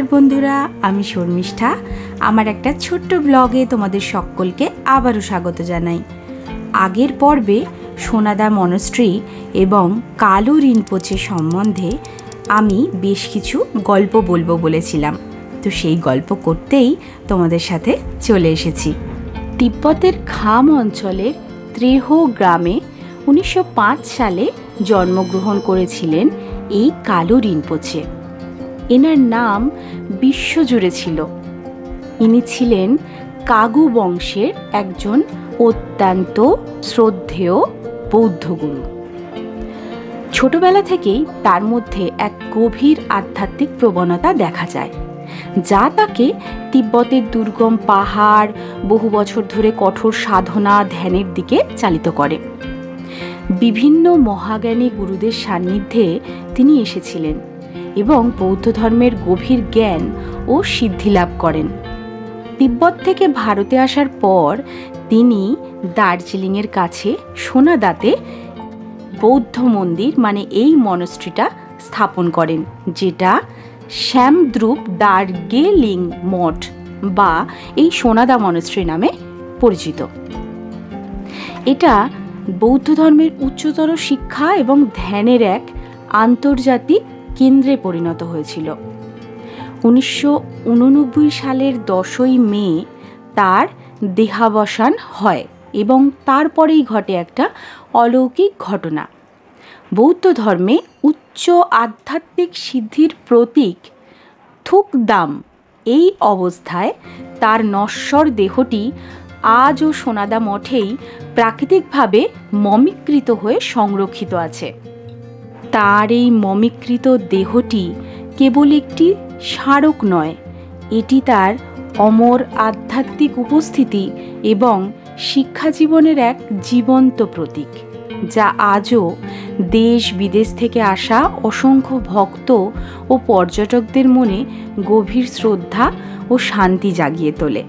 নমস্কার বন্ধুরা, আমি শর্মিষ্ঠা। আমার একটা ছোট্ট ব্লগে তোমাদের সকলকে আবারও স্বাগত জানাই। আগের পর্বে সোনাদা মনস্ট্রি এবং কালু রিনপোচে সম্বন্ধে আমি বেশ কিছু গল্প বলবো বলেছিলাম, তো সেই গল্প করতেই তোমাদের সাথে চলে এসেছি। তিব্বতের খাম অঞ্চলের ত্রেহ গ্রামে 1905 সালে জন্মগ্রহণ করেছিলেন এই কালু রিনপোচে। এনার নাম বিশ্বজুড়ে ছিল। ইনি ছিলেন কাগু বংশের একজন অত্যন্ত শ্রদ্ধেয় বৌদ্ধগুরু। ছোটবেলা থেকেই তার মধ্যে এক গভীর আধ্যাত্মিক প্রবণতা দেখা যায়, যা তাকে তিব্বতের দুর্গম পাহাড়, বহু বছর ধরে কঠোর সাধনা ধ্যানের দিকে চালিত করে। বিভিন্ন মহাজ্ঞানী গুরুদের সান্নিধ্যে তিনি এসেছিলেন এবং বৌদ্ধ ধর্মের গভীর জ্ঞান ও সিদ্ধি লাভ করেন। তিব্বত থেকে ভারতে আসার পর তিনি দার্জিলিংয়ের কাছে সোনাদাতে বৌদ্ধ মন্দির মানে এই মনস্ট্রিটা স্থাপন করেন, যেটা শ্যামদ্রুপ দার্গেলিং মঠ বা এই সোনাদা মনস্ট্রি নামে পরিচিত। এটা বৌদ্ধ ধর্মের উচ্চতর শিক্ষা এবং ধ্যানের এক আন্তর্জাতিক কেন্দ্রে পরিণত হয়েছিল। 1989 সালের 10ই মে তার দেহাবসান হয় এবং তারপরেই ঘটে একটা অলৌকিক ঘটনা। বৌদ্ধ ধর্মে উচ্চ আধ্যাত্মিক সিদ্ধির প্রতীক থুকদাম এই অবস্থায় তার নশ্বর দেহটি আজও সোনাদা মঠেই প্রাকৃতিকভাবে মমিকৃত হয়ে সংরক্ষিত আছে। তার এই মমিকৃত দেহটি কেবল একটি স্মারক নয়, এটি তার অমর আধ্যাত্মিক উপস্থিতি এবং শিক্ষা জীবনের এক জীবন্ত প্রতীক, যা আজও দেশ বিদেশ থেকে আসা অসংখ্য ভক্ত ও পর্যটকদের মনে গভীর শ্রদ্ধা ও শান্তি জাগিয়ে তোলে।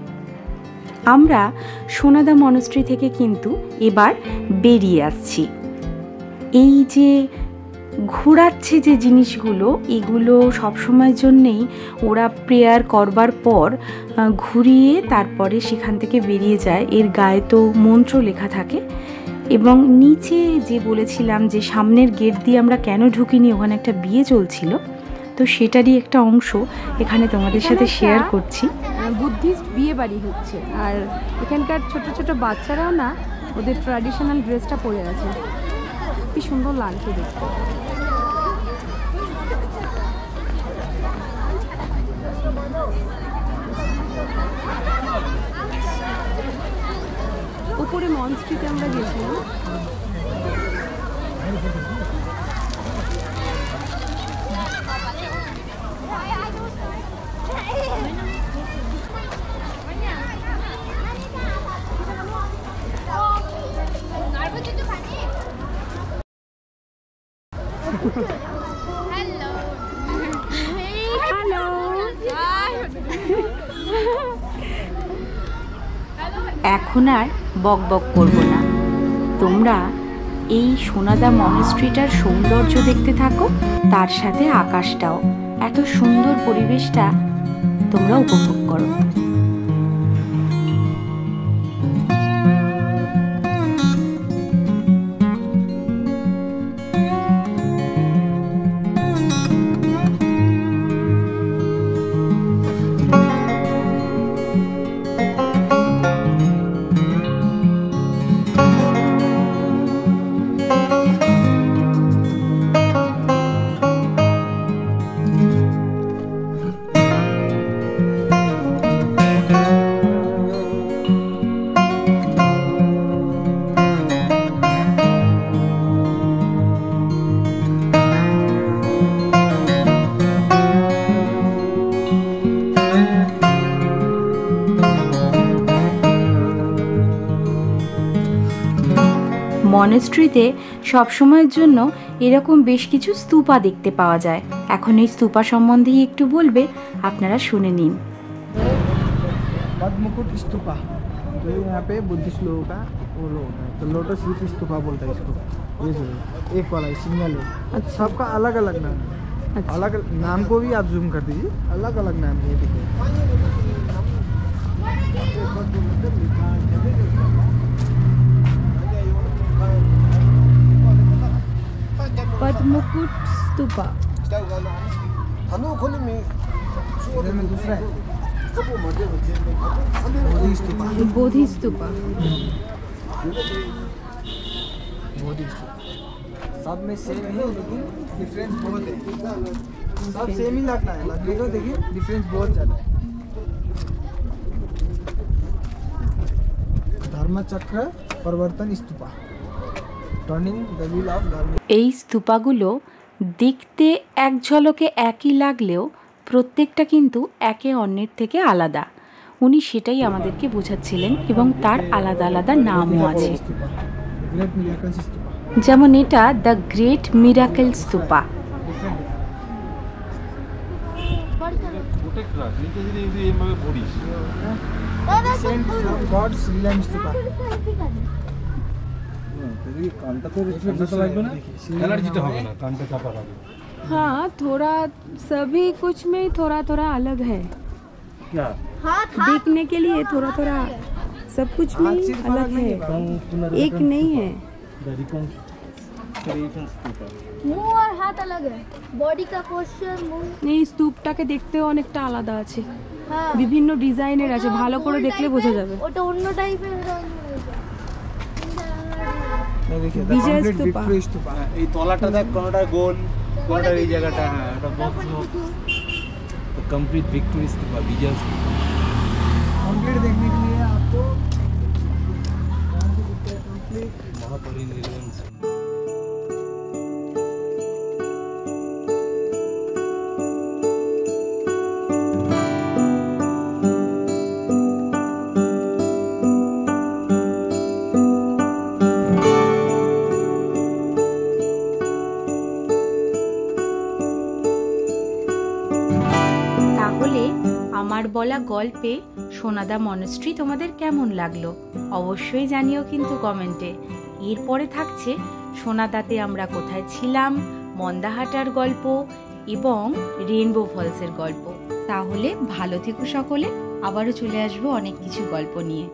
আমরা সোনাদা মনস্ট্রি থেকে কিন্তু এবার বেরিয়ে আসছি। এই যে ঘোরাচ্ছে যে জিনিসগুলো, এগুলো সবসময়ের জন্যেই ওরা প্রেয়ার করবার পর ঘুরিয়ে তারপরে সেখান থেকে বেরিয়ে যায়। এর গায়ে তো মন্ত্র লেখা থাকে এবং নিচে যে বলেছিলাম যে সামনের গেট দিয়ে আমরা কেন ঢুকিনি, ওখানে একটা বিয়ে চলছিল, তো সেটারই একটা অংশ এখানে তোমাদের সাথে শেয়ার করছি। বুদ্ধিস্ট বিয়ে বাড়ি হচ্ছে, আর এখানকার ছোট ছোট বাচ্চারাও না ওদের ট্র্যাডিশনাল ড্রেসটা পরে আছে। কি সুন্দর লাগছে দেখতে। উপরে মনস্ট্রিতে আমরা গেছিলাম। এখন আর বক বক করব না, তোমরা এই সোনাদা মনস্ট্রিটার সৌন্দর্য দেখতে থাকো, তার সাথে আকাশটাও, এত সুন্দর পরিবেশটা তোমরা উপভোগ করো। মনেস্ট্রিতে সবসময়ের জন্য এরকম বেশ কিছু স্তূপা দেখতে পাওয়া যায়। এখন এই স্তূপা সম্বন্ধেই একটু বলবে, আপনারা শুনে নিন। पद्मकुट स्तूपा, तो यहाँ पे बुद्धिस्ट लोगों का वो होता है, तो लोटस लीफ स्तूपा बोलता है इसको। ये जो एक वाला सिंगल है, सबका अलग अलग नाम है। अच्छा। अलग नाम को भी आप जूम कर दीजिए, अलग अलग नाम है। देखिए पद्मकुट स्तूपा। इधर में दूसरा है बोधि स्तूपा। बोधि स्तूपा। बोधि स्तूपा सब में सेम है, लेकिन डिफरेंस बहुत है। सब सेम ही लगना है, लगेगा देखिए डिफरेंस बहुत ज़्यादा है। धर्मचक्र परिवर्तन stupa, turning the wheel of धर्म। এই স্তূপাগুলো দেখতে এক ঝলকে একই লাগলেও প্রত্যেকটা কিন্তু একে অন্যের থেকে আলাদা। উনি সেটাই আমাদেরকে বোঝাচ্ছিলেন এবং তার আলাদা আলাদা নামও আছে। ग्रेट मिरेकल्स स्तूपा, যেমন এটা the great miracle stupa. Saint god Shriram stupa. हाँ, थोड़ा सभी कुछ में थोड़ा थोड़ा अलग है। देखने के लिए थोड़ा थोड़ा सब कुछ में अलग है, एक नहीं है। मुंह और हाथ अलग है, बॉडी का पोस्चर मुंह। এই স্তূপটাকে দেখতেও অনেকটা আলাদা আছে, হ্যাঁ বিভিন্ন ডিজাইনের আছে, ভালো করে গোল দেখলে টাইপের, বোঝা যাবে। ওটা অন্য টাইপের। ये देखिए the Vijay complete stupa. Victory stupa. এই তলাটা দেখ, কোনটা গোল, কোনটা এই জায়গাটা, হ্যাঁ এটা বক্স। তো কমপ্লিট ভিক্টোরি স্তূপা, বিজয় স্তূপা। कंप्लीट देखने के लिए आपको महापरिनिर्वाण स्तूपा। তাহলে আমার বলা গল্পে সোনাদা মনস্ট্রি তোমাদের কেমন লাগলো অবশ্যই জানিও কিন্তু কমেন্টে। এরপরে থাকছে সোনাদাতে আমরা কোথায় ছিলাম, মন্দাহাটার গল্প এবং রেইনবো ফলসের গল্প। তাহলে ভালো থেকো সকলে, আবারও চলে আসবো অনেক কিছু গল্প নিয়ে।